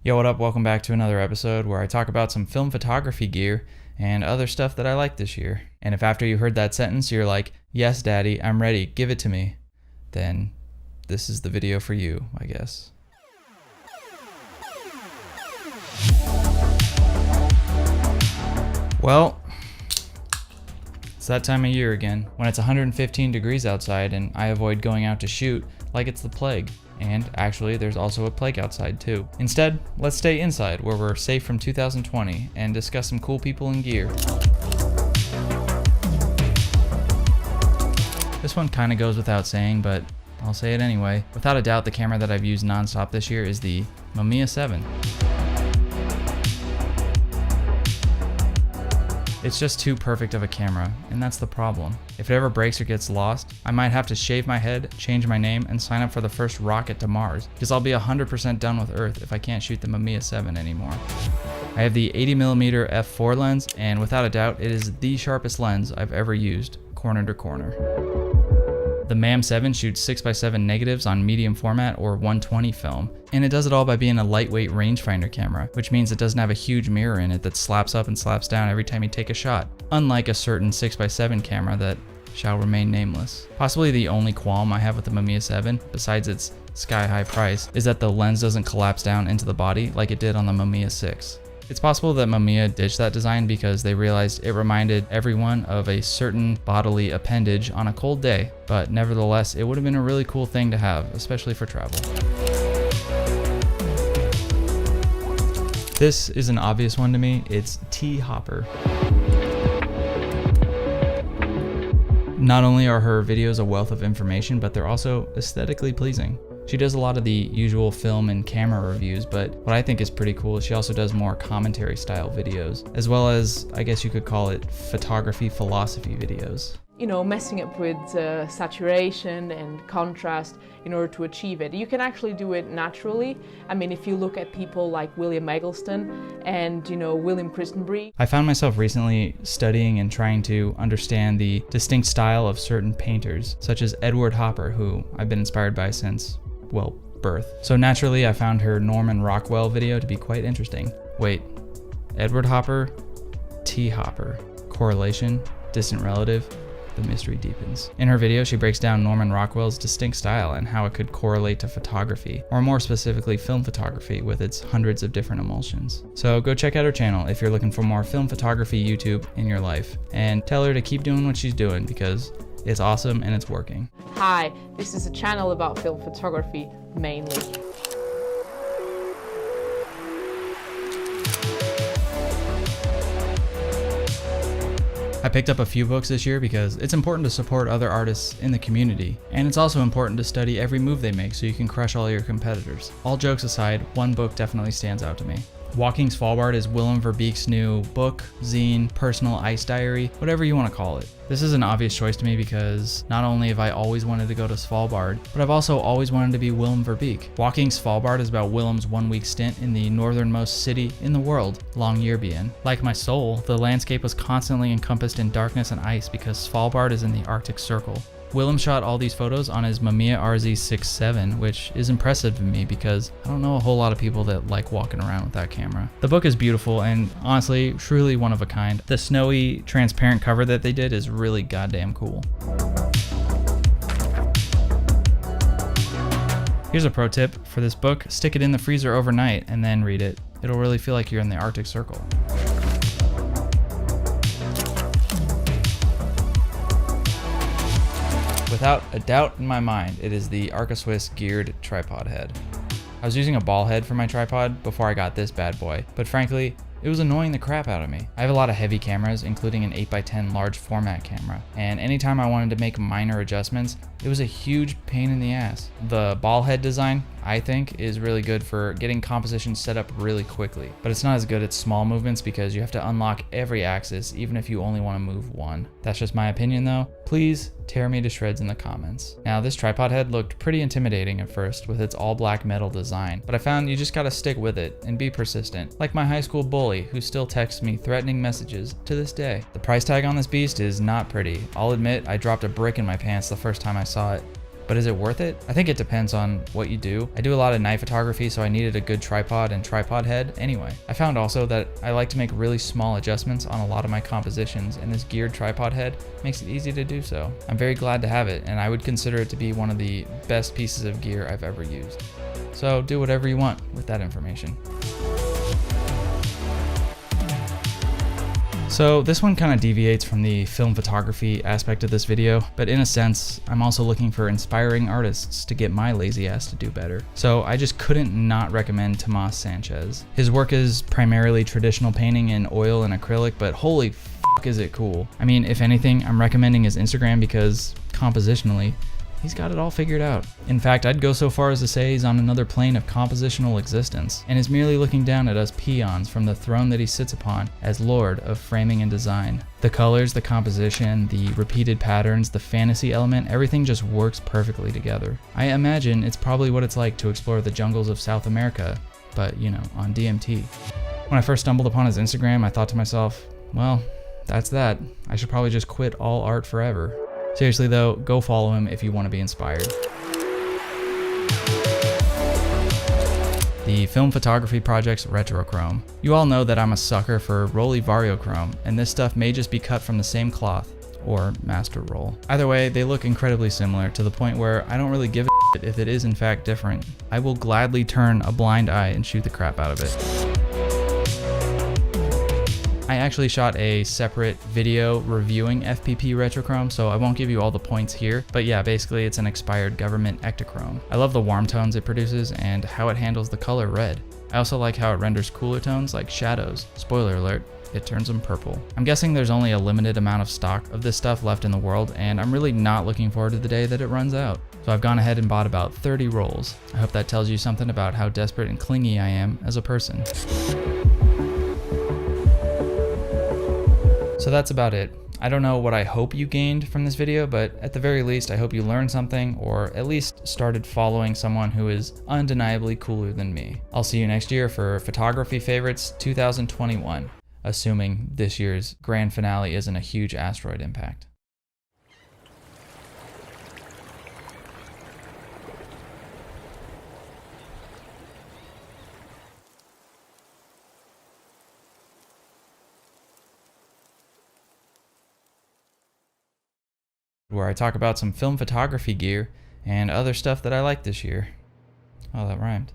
Yo, what up? Welcome back to another episode where I talk about some film photography gear and other stuff that I like this year. And if after you heard that sentence you're like, yes, daddy, I'm ready, give it to me, then this is the video for you, I guess. Well, it's that time of year again, when it's 115 degrees outside and I avoid going out to shoot like it's the plague. And actually, there's also a plague outside too. Instead, let's stay inside where we're safe from 2020 and discuss some cool people and gear. This one kind of goes without saying, but I'll say it anyway. Without a doubt, the camera that I've used nonstop this year is the Mamiya 7. It's just too perfect of a camera, and that's the problem. If it ever breaks or gets lost, I might have to shave my head, change my name, and sign up for the first rocket to Mars, because I'll be 100% done with Earth if I can't shoot the Mamiya 7 anymore. I have the 80mm f4 lens, and without a doubt, it is the sharpest lens I've ever used, corner to corner. The MAM 7 shoots 6x7 negatives on medium format or 120 film, and it does it all by being a lightweight rangefinder camera, which means it doesn't have a huge mirror in it that slaps up and slaps down every time you take a shot, unlike a certain 6x7 camera that shall remain nameless. Possibly the only qualm I have with the Mamiya 7, besides its sky-high price, is that the lens doesn't collapse down into the body like it did on the Mamiya 6. It's possible that Mamiya ditched that design because they realized it reminded everyone of a certain bodily appendage on a cold day, but nevertheless, it would have been a really cool thing to have, especially for travel. This is an obvious one to me. It's T. Hopper. Not only are her videos a wealth of information, but they're also aesthetically pleasing. She does a lot of the usual film and camera reviews, but what I think is pretty cool is she also does more commentary style videos, as well as, I guess you could call it, photography philosophy videos. You know, messing up with saturation and contrast in order to achieve it. You can actually do it naturally. I mean, if you look at people like William Eggleston and, William Christenbry. I found myself recently studying and trying to understand the distinct style of certain painters, such as Edward Hopper, who I've been inspired by since, well, birth. So naturally, I found her Norman Rockwell video to be quite interesting. Wait, Edward Hopper, T. Hopper, correlation, distant relative, the mystery deepens. In her video, she breaks down Norman Rockwell's distinct style and how it could correlate to photography, or more specifically film photography with its hundreds of different emulsions. So go check out her channel if you're looking for more film photography YouTube in your life, and tell her to keep doing what she's doing because it's awesome and it's working. Hi, this is a channel about film photography, mainly. I picked up a few books this year because it's important to support other artists in the community, and it's also important to study every move they make so you can crush all your competitors. All jokes aside, one book definitely stands out to me. Walking Svalbard is Willem Verbeek's new book, zine, personal ice diary, whatever you want to call it. This is an obvious choice to me because not only have I always wanted to go to Svalbard, but I've also always wanted to be Willem Verbeek. Walking Svalbard is about Willem's one-week stint in the northernmost city in the world, Longyearbyen. Like my soul, the landscape was constantly encompassed in darkness and ice because Svalbard is in the Arctic Circle. Willem shot all these photos on his Mamiya RZ6-7, which is impressive to me because I don't know a whole lot of people that like walking around with that camera. The book is beautiful and honestly, truly one of a kind. The snowy, transparent cover that they did is really goddamn cool. Here's a pro tip for this book: stick it in the freezer overnight and then read it. It'll really feel like you're in the Arctic Circle. Without a doubt in my mind, it is the Arca Swiss geared tripod head. I was using a ball head for my tripod before I got this bad boy, but frankly, it was annoying the crap out of me. I have a lot of heavy cameras, including an 8x10 large format camera, and anytime I wanted to make minor adjustments, it was a huge pain in the ass. The ball head design, I think, is really good for getting composition set up really quickly, but it's not as good at small movements because you have to unlock every axis even if you only want to move one. That's just my opinion though. Please tear me to shreds in the comments. Now, this tripod head looked pretty intimidating at first with its all black metal design, but I found you just gotta stick with it and be persistent, like my high school bully who still texts me threatening messages to this day. The price tag on this beast is not pretty. I'll admit I dropped a brick in my pants the first time I saw it, But is it worth it? I think it depends on what you do. I do a lot of night photography, so I needed a good tripod and tripod head anyway. I found also that I like to make really small adjustments on a lot of my compositions, and this geared tripod head makes it easy to do so. I'm very glad to have it, and I would consider it to be one of the best pieces of gear I've ever used. So do whatever you want with that information. So this one kind of deviates from the film photography aspect of this video, but in a sense, I'm also looking for inspiring artists to get my lazy ass to do better. So I just couldn't not recommend Tomas Sanchez. His work is primarily traditional painting in oil and acrylic, but holy f*** is it cool. I mean, if anything, I'm recommending his Instagram because compositionally, he's got it all figured out. In fact, I'd go so far as to say he's on another plane of compositional existence and is merely looking down at us peons from the throne that he sits upon as lord of framing and design. The colors, the composition, the repeated patterns, the fantasy element, everything just works perfectly together. I imagine it's probably what it's like to explore the jungles of South America, but you know, on DMT. When I first stumbled upon his Instagram, I thought to myself, well, that's that. I should probably just quit all art forever. Seriously though, go follow him if you want to be inspired. The film photography project's Retrochrome. You all know that I'm a sucker for Rollei Variochrome, and this stuff may just be cut from the same cloth, or master roll. Either way, they look incredibly similar to the point where I don't really give a shit if it is in fact different. I will gladly turn a blind eye and shoot the crap out of it. I actually shot a separate video reviewing FPP Retrochrome, so I won't give you all the points here, but yeah, basically it's an expired government Ektachrome. I love the warm tones it produces and how it handles the color red. I also like how it renders cooler tones like shadows. Spoiler alert, it turns them purple. I'm guessing there's only a limited amount of stock of this stuff left in the world, and I'm really not looking forward to the day that it runs out. So I've gone ahead and bought about 30 rolls. I hope that tells you something about how desperate and clingy I am as a person. So that's about it. I don't know what I hope you gained from this video, but at the very least, I hope you learned something or at least started following someone who is undeniably cooler than me. I'll see you next year for Photography Favorites 2021, assuming this year's grand finale isn't a huge asteroid impact. Where I talk about some film photography gear and other stuff that I like this year. Oh, that rhymed.